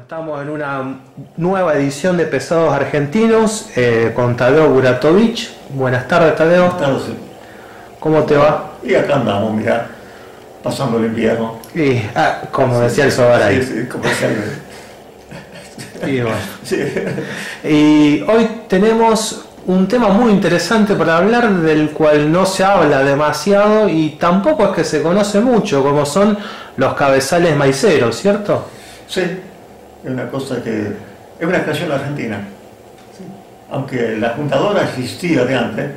Estamos en una nueva edición de Pesados Argentinos con Tadeo Buratovich. Buenas tardes, Tadeo. Buenas tardes. ¿Cómo te va? Y acá andamos, mirá, pasando el invierno. Y, como decía el Sobaray. Sí, como decía el... Y, bueno. Sí. Y hoy tenemos un tema muy interesante para hablar, del cual no se habla demasiado y tampoco es que se conoce mucho, como son los cabezales maiceros, ¿cierto? Sí, es una cosa que... es una creación argentina. Sí. Aunque la juntadora existía de antes,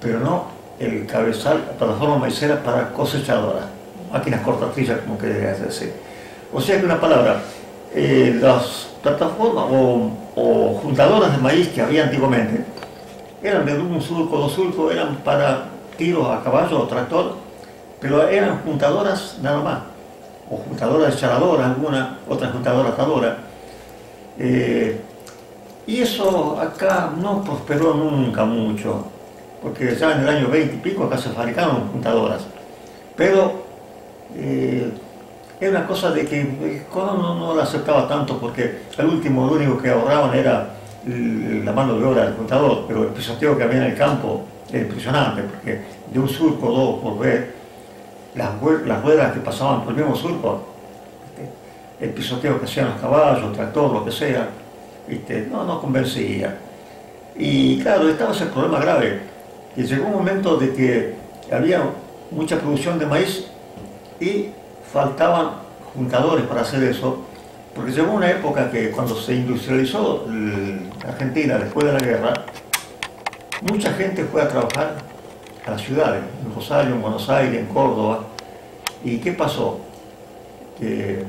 pero no el cabezal, la plataforma maicera para cosechadoras, máquinas cortatrillas, como querías decir. O sea que una palabra, las plataformas o juntadoras de maíz que había antiguamente eran de un surco, dos surcos, eran para tiros a caballo o tractor, pero eran juntadoras nada más, o juntadoras echaradoras, alguna otra juntadora atadora. Y eso acá no prosperó nunca mucho, porque ya en el año 20 y pico acá se fabricaron juntadoras, pero era una cosa de que el Colón no la aceptaba tanto, porque al último lo único que ahorraban era la mano de obra del juntador, pero el pisoteo que había en el campo era impresionante, porque de un surco o dos por vez, las ruedas que pasaban por el mismo surco, el pisoteo que hacían los caballos, el tractor, lo que sea, no convencía. Y claro, estaba ese problema grave, que llegó un momento de que había mucha producción de maíz y faltaban juntadores para hacer eso, porque llegó una época que cuando se industrializó Argentina después de la guerra, mucha gente fue a trabajar a las ciudades, en Rosario, en Buenos Aires, en Córdoba. ¿Y qué pasó? Que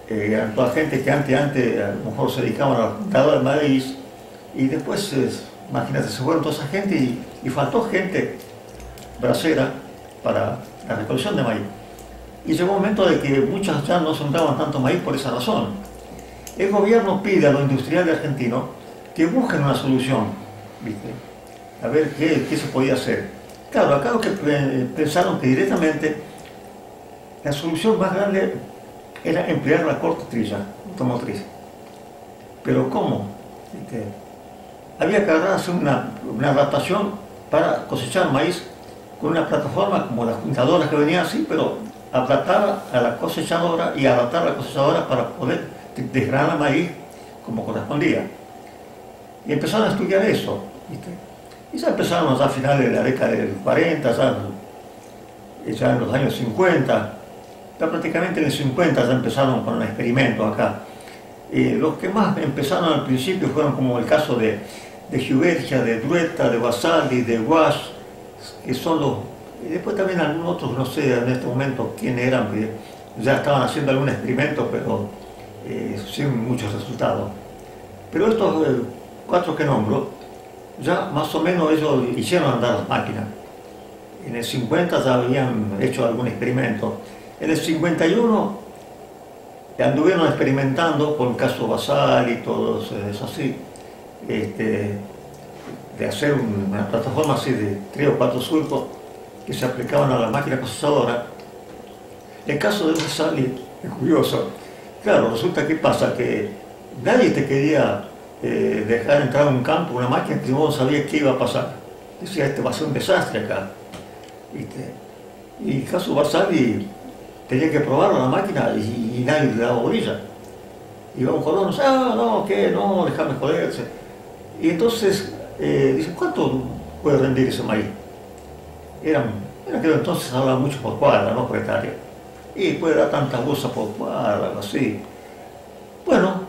eran toda gente que antes a lo mejor se dedicaban a la juntadora de maíz, y después, imagínate, se fueron toda esa gente y faltó gente bracera para la recolección de maíz. Y llegó un momento de que muchas ya no sembraban tanto maíz por esa razón. El gobierno pide a los industriales argentinos que busquen una solución, ¿viste? A ver qué se podía hacer. Claro, acá lo que pensaron que directamente la solución más grande era emplear la cortatrilla automotriz. Pero ¿cómo? ¿Viste? Había que hacer una adaptación para cosechar maíz con una plataforma como las juntadoras que venían así, pero adaptar a la cosechadora y adaptar a la cosechadora para poder desgranar maíz como correspondía. Y empezaron a estudiar eso, ¿viste? Y ya empezaron a finales de la década del 40, ya en los años 50, ya prácticamente en el 50 ya empezaron con un experimento acá. Los que más empezaron al principio fueron como el caso de Giubergia, de Druetta, de Vasari, de Wash, que son los... Y después también algunos otros, no sé en este momento quiénes eran, que ya estaban haciendo algún experimento, pero sin muchos resultados. Pero estos cuatro que nombro, ya más o menos ellos hicieron andar las máquinas. En el 50 ya habían hecho algún experimento. En el 51 anduvieron experimentando con el caso Basal y todo eso así, de hacer una plataforma así de 3 o 4 surcos que se aplicaban a la máquina cosechadora. El caso de Basal es curioso. Claro, resulta que pasa que nadie te quería dejar entrar en un campo una máquina que no sabía qué iba a pasar. Decía, va a ser un desastre acá, ¿viste? Y el caso Basali tenía que probar la máquina y nadie le daba bolilla. Y un colonos, no, ¿qué? No, déjame joderse. Y entonces dice, ¿cuánto puede rendir ese maíz? Creo entonces hablaba mucho por cuadra, no por hectárea. Y puede dar tantas bolsas por cuadra, algo así. Bueno,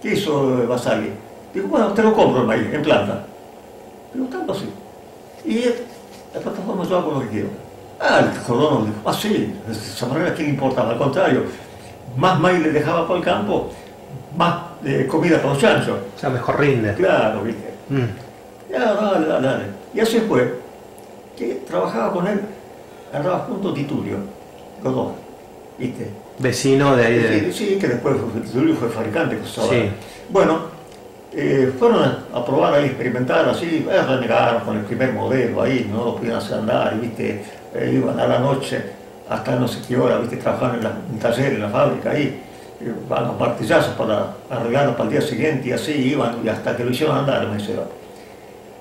¿qué hizo Basali? Dijo, bueno, te lo compro el maíz, en planta. Pero tanto así. Y la plataforma yo hago lo que quiero. El colono dijo, sí, de esa manera, ¿qué le importaba? Al contrario, más maíz le dejaba por el campo, más comida para los chanchos. O sea, mejor rinde. Claro, ¿viste? Ya, dale. Y así fue, que trabajaba con él, andaba junto a Titulio, los dos, ¿viste? Vecino de ahí de... Sí, que después Titulio fue fabricante, que sí. Bueno, fueron a probar ahí, experimentar así, renegaron con el primer modelo ahí, no lo pudieron hacer andar, ¿viste? Iban a la noche hasta no sé qué hora, ¿viste? Trabajaban en el taller, en la fábrica ahí, a los martillazos para arreglarlo para el día siguiente, y así iban, y hasta que lo hicieron andar el maicero.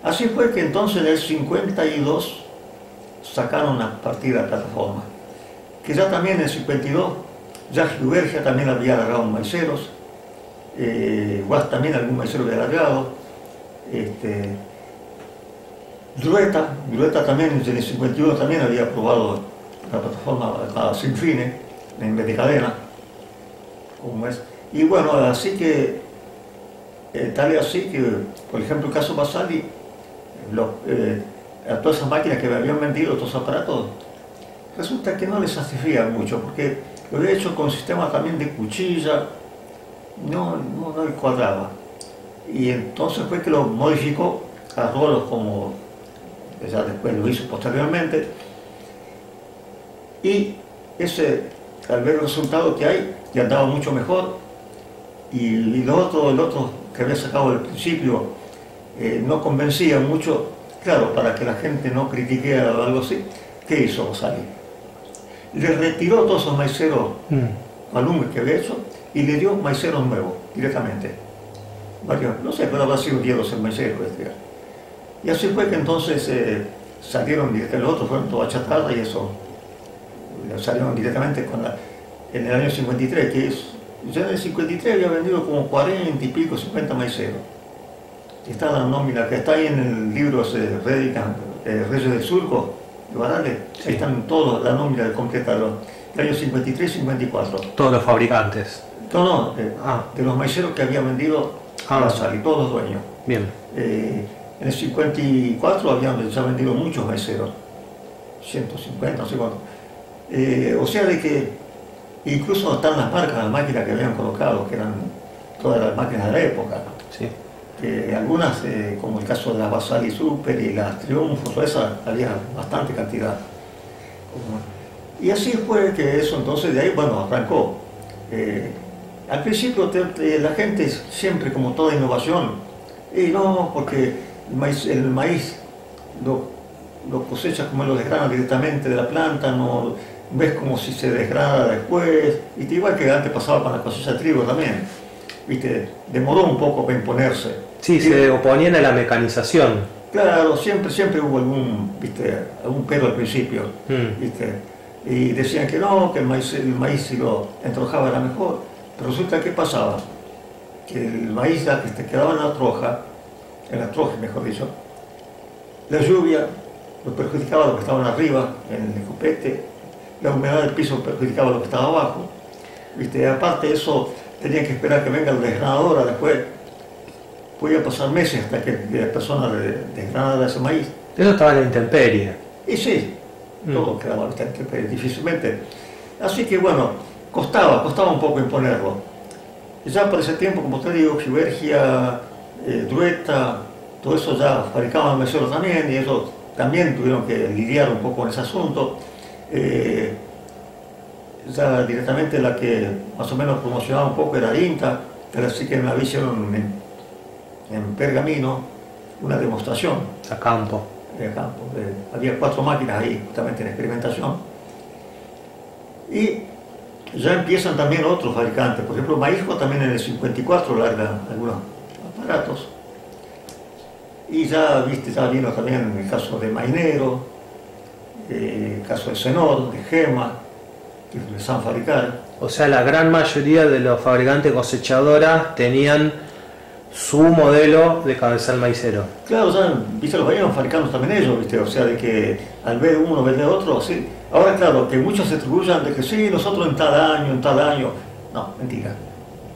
Así fue que entonces en el 52 sacaron una partida de plataforma, que ya también en el 52 ya Giubergia también había alargado maiceros, Guas también algún maicero había alargado, Drueta también en el 51 también había probado la plataforma sin fines, en vez de cadena, como es. Y bueno, así que, tal y así que, por ejemplo, el caso Basali, a todas esas máquinas que me habían vendido, todos esos aparatos, resulta que no les satisfacía mucho, porque lo había hecho con sistema también de cuchilla, no le cuadraba. Y entonces fue que lo modificó a rolos, como ya después lo hizo posteriormente, y ese, al ver el resultado que hay, ya andaba mucho mejor, y el otro que había sacado al principio no convencía mucho. Claro, para que la gente no critique o algo así, ¿qué hizo Basali? Le retiró todos esos maiceros alumnos que había hecho y le dio maiceros nuevos directamente. Varios, no sé, pero habrá sido 10 o 12 maiceros. Y así fue que entonces salieron directamente, los otros fueron toda chatarra, y eso salieron directamente en el año 53, que es, ya en el 53 había vendido como 40 y pico, 50 maiceros. Está la nómina que está ahí en el libro Reyes del Surco de Barale, sí. Ahí están todos, la nómina completa del año 53 y 54. Todos los fabricantes. No, de los maiceros que había vendido Basali, todos los dueños. Bien. En el 54 habían ya vendido muchos maiceros, 150, no sé cuánto. O sea de que incluso están las marcas, las máquinas que habían colocado, que eran todas las máquinas de la época. Sí. Algunas, como el caso de las Basali Super y las Triunfo, esas había bastante cantidad. Y así fue que eso entonces de ahí, bueno, arrancó. Al principio la gente siempre, como toda innovación, y no, porque el maíz lo cosechas como lo desgranan directamente de la planta, no ves como si se desgrana después, y igual que antes pasaba con la cosecha de trigo también, ¿viste? Demoró un poco para imponerse. Sí, se oponían a la mecanización. Claro, siempre hubo algún pero al principio, ¿viste? Y decían que no, que el maíz si lo entrojaba era mejor, pero resulta que pasaba, que el maíz ya que te quedaba en la troja mejor dicho, la lluvia lo perjudicaba a los que estaban arriba, en el copete, la humedad del piso perjudicaba a los que estaban abajo, ¿viste? Aparte de eso, tenían que esperar que venga la desgranadora, después podía pasar meses hasta que la persona desgranara ese maíz. Eso estaba en la intemperie. Y sí, todo quedaba difícilmente. Así que bueno, costaba un poco imponerlo. Y ya por ese tiempo, como te digo, Giubergia, Drueta, todo eso ya fabricaban maiceros también, y eso también tuvieron que lidiar un poco con ese asunto. Ya directamente la que más o menos promocionaba un poco era INTA, pero así que me la hicieron en Pergamino una demostración. A campo. Había 4 máquinas ahí, justamente en experimentación. Y ya empiezan también otros fabricantes, por ejemplo, Maisco también en el 54 larga algunos aparatos. Y ya vino también el caso de Mainero, el caso de Senor, de Gema, que empezaron a fabricar. O sea, la gran mayoría de los fabricantes cosechadoras tenían su modelo de cabezal maicero. Claro, ya, los venían fabricando también ellos, o sea, de que al ver uno, ver de otro, así. Ahora, claro, que muchos se atribuyan de que sí, nosotros en tal año. No, mentira.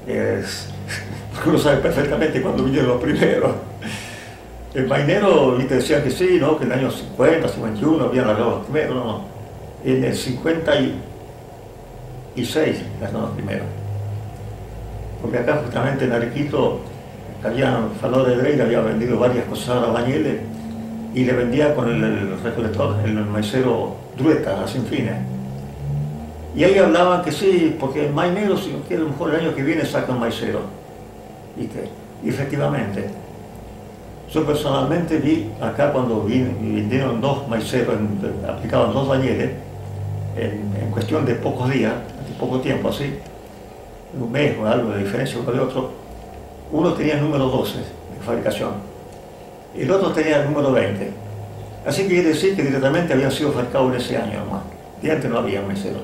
Porque uno sabe perfectamente cuándo vinieron los primeros. El Mainero, decían que sí, ¿no? Que en el año 50, 51 habían largado los primeros, no. En el 56 largaron los primeros. Porque acá justamente en Arequito Falor de Dreira había vendido varias cosas a Bañeles y le vendía con el recolector, el maicero Drueta, sin fines. Y ahí hablaban que sí, porque el Mainero, si no quiere, a lo mejor el año que viene sacan maicero. ¿Viste? Y efectivamente. Yo personalmente vi acá cuando vinieron 2 maiceros, aplicaban 2 bañeles, en cuestión de pocos días, de poco tiempo así, un mes o algo de diferencia uno de otro, uno tenía el número 12 de fabricación, el otro tenía el número 20. Así que quiere decir que directamente habían sido fabricados en ese año nomás. De antes no había maiceros.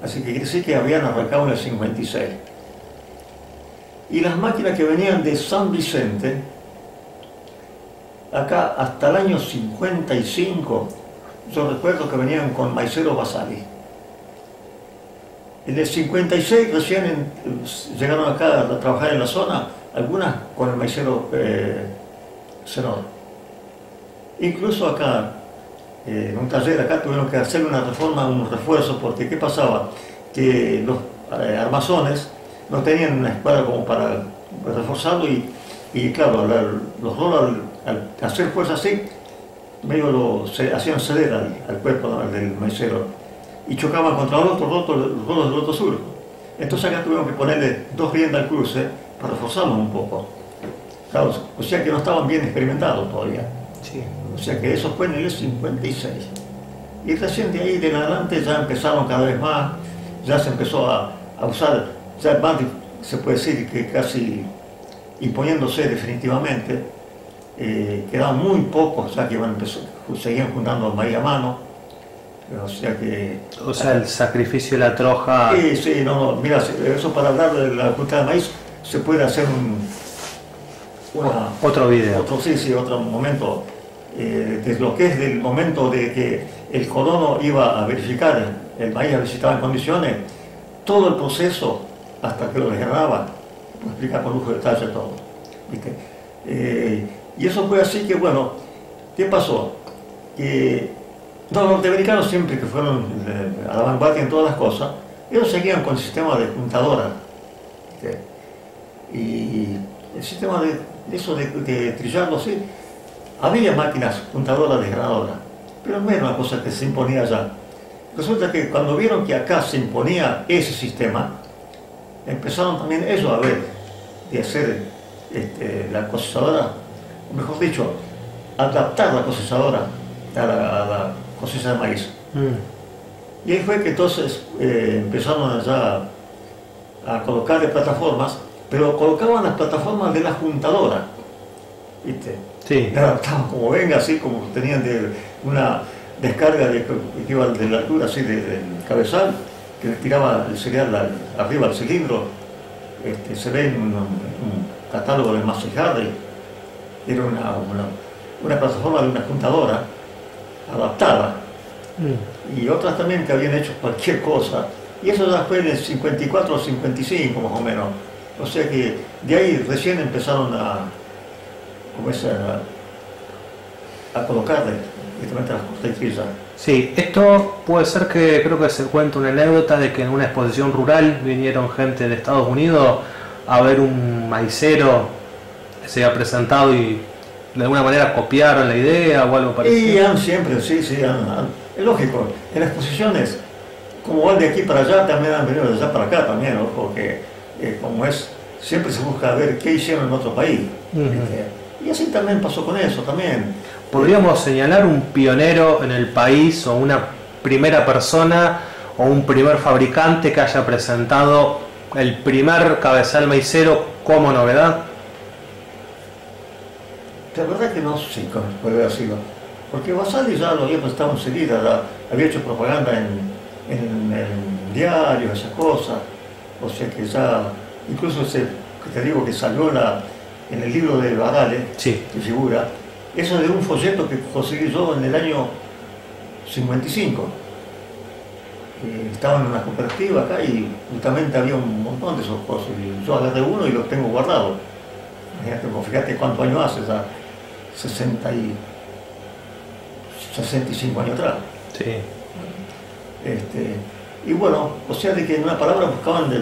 Así que quiere decir que habían arrancado en el 56. Y las máquinas que venían de San Vicente, acá hasta el año 55, yo recuerdo que venían con maiceros Basali. En el 56 recién llegaron acá a trabajar en la zona, algunas con el maicero Senor. Incluso acá, en un taller acá tuvieron que hacer una reforma, un refuerzo, porque ¿qué pasaba? Que los armazones no tenían una escuadra como para reforzarlo y claro, los rolos al hacer fuerza así, medio se hacían ceder al cuerpo del maicero y chocaban contra los rolos del otro surco. Entonces acá tuvieron que ponerle 2 riendas al cruce para reforzarlos un poco. Claro, o sea que no estaban bien experimentados todavía. Sí. O sea que eso fue en el 56. Y recién de ahí de en adelante ya empezaron cada vez más, ya se empezó a usar, ya más se puede decir que casi imponiéndose definitivamente, quedaban muy pocos ya que seguían juntando maíz a mano. O sea que... O sea, el sacrificio de la troja... Sí, sí, no, mira, eso para hablar de la juntada de maíz se puede hacer otro video. Otro momento, de lo que es del momento de que el colono iba a verificar el maíz, a ver si estaba en condiciones, todo el proceso hasta que lo desgranaba, puedo explicar con lujo de detalle todo. ¿Viste? Y eso fue así que, bueno, ¿qué pasó? Que los norteamericanos siempre que fueron a la vanguardia en todas las cosas, ellos seguían con el sistema de juntadora. ¿Viste? Y el sistema de eso de trillarlo así, había máquinas juntadoras desgranadoras, pero no era una cosa que se imponía allá. Resulta que cuando vieron que acá se imponía ese sistema, empezaron también ellos a ver de hacer la cosechadora, o mejor dicho, adaptar la cosechadora a la cosecha de maíz. Y ahí fue que entonces empezaron allá a colocarle plataformas, pero colocaban las plataformas de la juntadora, ¿viste? Sí. Adaptaban como venga, así como tenían una descarga que iba de la altura así del cabezal, que le tiraba el cereal arriba al cilindro. Se ve en un catálogo de Massey Hardy, era una plataforma de una juntadora adaptada. Y otras también que habían hecho cualquier cosa, y eso ya fue en el 54 o 55 más o menos. O sea que de ahí recién empezaron a colocarle directamente las cortezas. Sí, esto puede ser que creo que se cuenta una anécdota de que en una exposición rural vinieron gente de Estados Unidos a ver un maicero que se había presentado y de alguna manera copiaron la idea o algo parecido. Y siempre, sí, es lógico, en exposiciones, como van de aquí para allá, también han venido de allá para acá también, ¿no? Porque como es, siempre se busca ver qué hicieron en otro país. Y así también pasó con eso, también. ¿Podríamos señalar un pionero en el país o una primera persona o un primer fabricante que haya presentado el primer cabezal maicero como novedad? La verdad que no sé cómo puede haber sido, porque Basali ya lo había prestado enseguida, había hecho propaganda en diarios, esas cosas, o sea que ya, incluso que te digo que salió en el libro de Barale, sí, que figura, eso de un folleto que conseguí yo en el año 55. Estaba en una cooperativa acá y justamente había un montón de esos cosas, y yo agarré uno y los tengo guardados. Fíjate cuántos años hace, ya 65 años atrás. Sí. Y bueno, o sea de que en una palabra buscaban de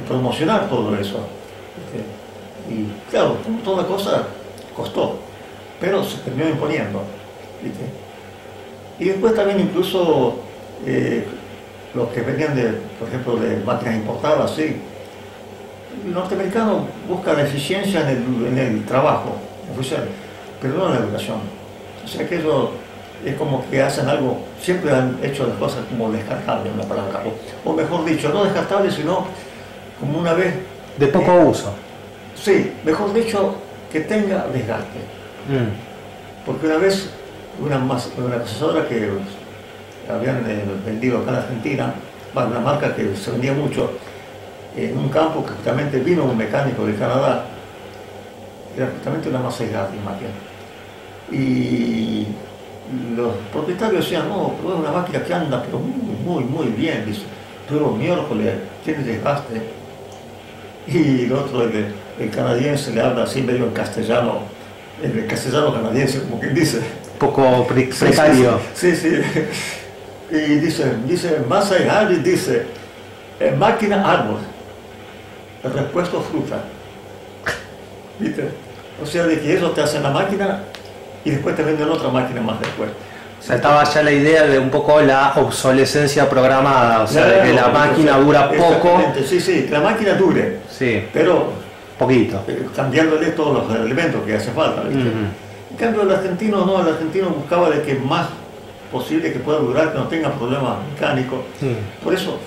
promocionar todo eso. Y claro, como toda cosa, costó, pero se terminó imponiendo. ¿Viste? Y después también incluso los que venían por ejemplo, de máquinas importadas, sí. El norteamericano busca la eficiencia en el trabajo oficial, pero no en la educación. O sea que ellos es como que hacen algo, siempre han hecho las cosas como descartables, una palabra, o mejor dicho, no descartables, sino como una vez. De poco uso. Sí, mejor dicho, que tenga desgaste. Porque una vez una procesadora que habían vendido acá en Argentina, una marca que se vendía mucho, en un campo que justamente vino un mecánico de Canadá, era justamente una masa de máquina. Y los propietarios decían, no, pero es una máquina que anda pero muy bien, dice, pero miércoles tiene desgaste. Y el otro, el canadiense, le habla así medio en castellano, el castellano canadiense, como quien dice. Un poco precario. Sí. Y dice masa de árbol, dice, máquina árbol, el repuesto fruta. ¿Viste? O sea, de que eso te hace la máquina y después te venden otra máquina más después. O sea, estaba ya la idea de un poco la obsolescencia programada, o sea, de que la máquina dura poco. Sí, que la máquina dure, sí, pero poquito. Cambiándole todos los elementos que hace falta, ¿viste? En cambio el argentino no, el argentino buscaba de que más posible que pueda durar, que no tenga problemas mecánicos. Por eso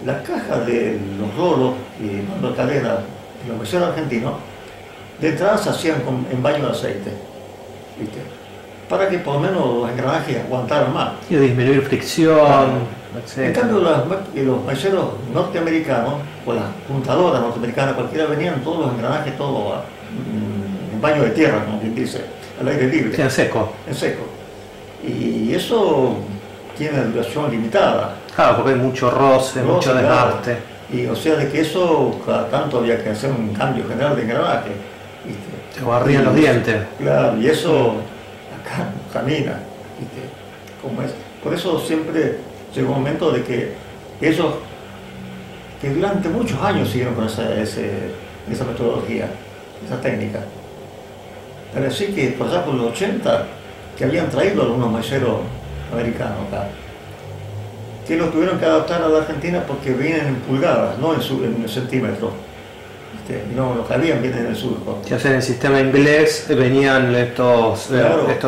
la caja de los rolos y mando de cadena de los meseros argentinos de entrada se hacían en baño de aceite, ¿viste? Para que por lo menos los engranajes aguantaran más. Y disminuir fricción, etc. En cambio los meseros norteamericanos, o las puntadoras norteamericanas, cualquiera, venían todos los engranajes, todo en baño de tierra, como quien dice, al aire libre. Sí, en seco. En seco. Y eso tiene una duración limitada. Claro, porque hay mucho roce, mucho desgaste. Claro. Y o sea, de que eso cada tanto había que hacer un cambio general de engranaje, ¿viste? Te barrían los dientes. Claro, y eso acá no camina, ¿viste? Como es. Por eso siempre llegó un momento de que ellos, que durante muchos años siguieron con esa metodología, esa técnica. Pero sí que por allá por los 80, que habían traído algunos meseros americanos acá, que los tuvieron que adaptar a la Argentina porque vienen en pulgadas, no en centímetros. No cabían bien en el surco. Ya sea en el sistema inglés venían estos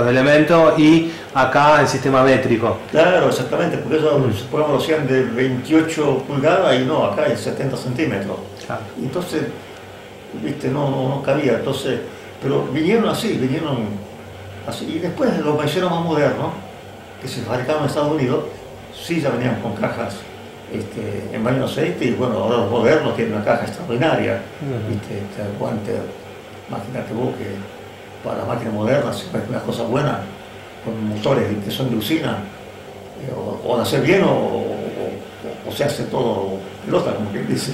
elementos y acá el sistema métrico. Claro, exactamente, porque eso lo hacían de 28 pulgadas y no, acá es 70 centímetros. Claro. Entonces, viste, no cabía. Entonces, pero vinieron así. Y después los meseros más modernos, que se fabricaron en Estados Unidos, sí ya venían con cajas en baño de aceite, y bueno, ahora los modernos tienen una caja extraordinaria, ¿viste? Te aguante, imagínate vos que para las máquinas modernas se puede una cosa buena, con motores que son de usina, o de hacer bien o se hace todo pelota, como quien dice.